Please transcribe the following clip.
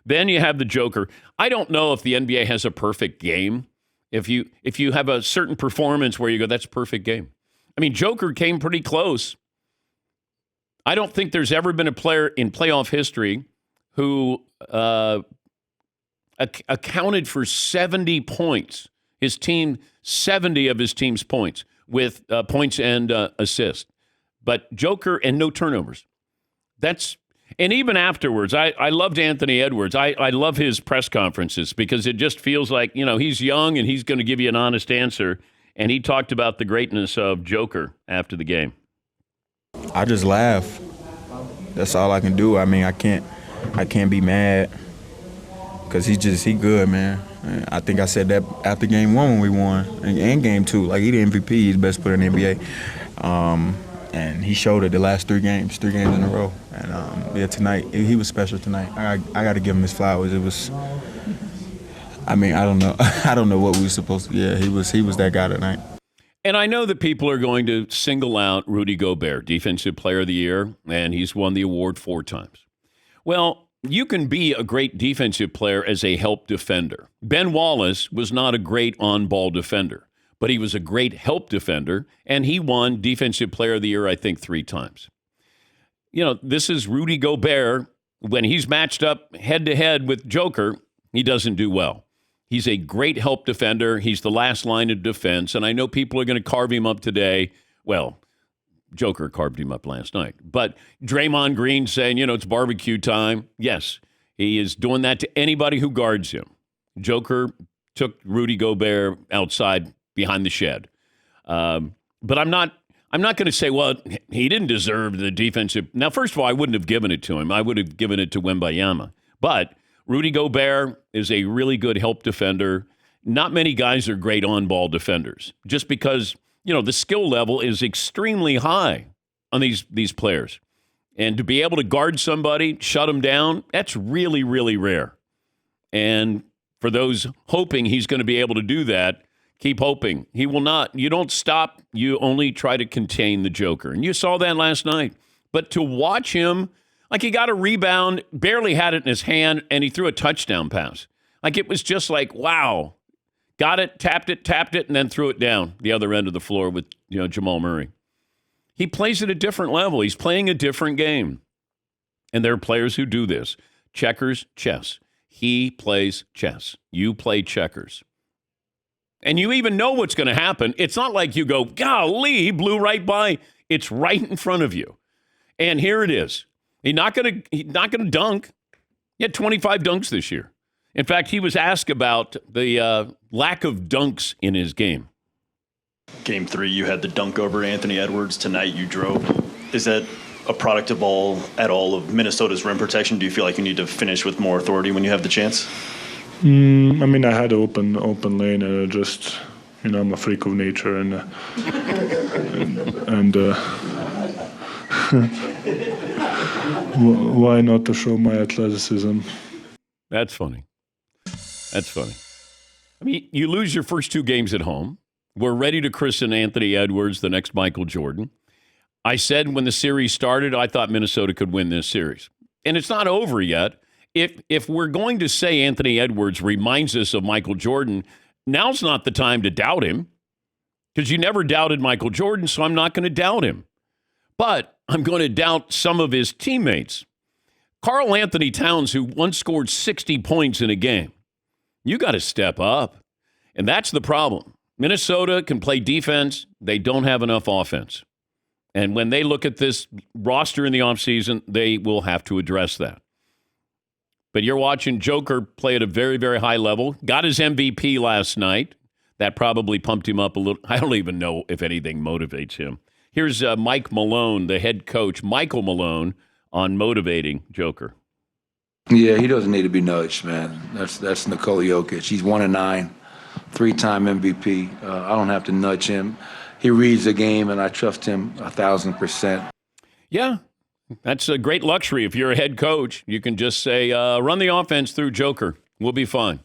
Then you have the Joker. I don't know if the NBA has a perfect game. If you have a certain performance where you go, that's a perfect game. I mean, Joker came pretty close. I don't think there's ever been a player in playoff history who accounted for 70 points. 70 of his team's points with points and assists. But Joker and no turnovers. And even afterwards, I loved Anthony Edwards. I love his press conferences because it just feels like, he's young and he's going to give you an honest answer. And he talked about the greatness of Joker after the game. I just laugh. That's all I can do. I mean, I can't be mad because he good, man. I think I said that after game 1 when we won and game 2. Like, he the MVP. He's the best player in the NBA. And he showed it the last 3 games in a row. And, tonight, he was special tonight. I got to give him his flowers. It was, I mean, I don't know. I don't know what we were supposed to. Yeah, he was that guy tonight. And I know that people are going to single out Rudy Gobert, Defensive Player of the Year, and he's won the award 4 times. Well, you can be a great defensive player as a help defender. Ben Wallace was not a great on-ball defender, but he was a great help defender, and he won Defensive Player of the Year, I think, 3 times. This is Rudy Gobert. When he's matched up head-to-head with Joker, he doesn't do well. He's a great help defender. He's the last line of defense, and I know people are going to carve him up today. Well, Joker carved him up last night. But Draymond Green saying, it's barbecue time. Yes, he is doing that to anybody who guards him. Joker took Rudy Gobert outside behind the shed. But I'm not going to say, well, he didn't deserve the defensive. Now, first of all, I wouldn't have given it to him. I would have given it to Wembanyama. But Rudy Gobert is a really good help defender. Not many guys are great on-ball defenders just because, the skill level is extremely high on these players. And to be able to guard somebody, shut them down, that's really, really rare. And for those hoping he's going to be able to do that, keep hoping. He will not. You don't stop. You only try to contain the Joker. And you saw that last night. But to watch him, like, he got a rebound, barely had it in his hand, and he threw a touchdown pass. Like, it was just like, wow. Got it, tapped it, and then threw it down the other end of the floor with, Jamal Murray. He plays at a different level. He's playing a different game. And there are players who do this. Checkers, chess. He plays chess. You play checkers. And you even know what's going to happen. It's not like you go, golly, he blew right by. It's right in front of you. And here it is. He's not going to dunk. He had 25 dunks this year. In fact, he was asked about the lack of dunks in his game. Game 3, you had the dunk over Anthony Edwards. Tonight, you drove. Is that a product of Minnesota's rim protection? Do you feel like you need to finish with more authority when you have the chance? I mean, I had open lane, and I just, I'm a freak of nature, and why not to show my athleticism? That's funny. I mean, you lose your first 2 games at home. We're ready to christen Anthony Edwards the next Michael Jordan. I said when the series started, I thought Minnesota could win this series. And it's not over yet. If we're going to say Anthony Edwards reminds us of Michael Jordan, now's not the time to doubt him because you never doubted Michael Jordan, so I'm not going to doubt him. But I'm going to doubt some of his teammates. Karl Anthony Towns, who once scored 60 points in a game, you got to step up. And that's the problem. Minnesota can play defense. They don't have enough offense. And when they look at this roster in the offseason, they will have to address that. But you're watching Joker play at a very, very high level. Got his MVP last night. That probably pumped him up a little. I don't even know if anything motivates him. Here's Mike Malone, the head coach, Michael Malone, on motivating Joker. Yeah, he doesn't need to be nudged, man. That's Nikola Jokic. He's 1-9, 3-time MVP. I don't have to nudge him. He reads the game, and I trust him 1,000%. Yeah, that's a great luxury. If you're a head coach, you can just say, run the offense through Joker. We'll be fine.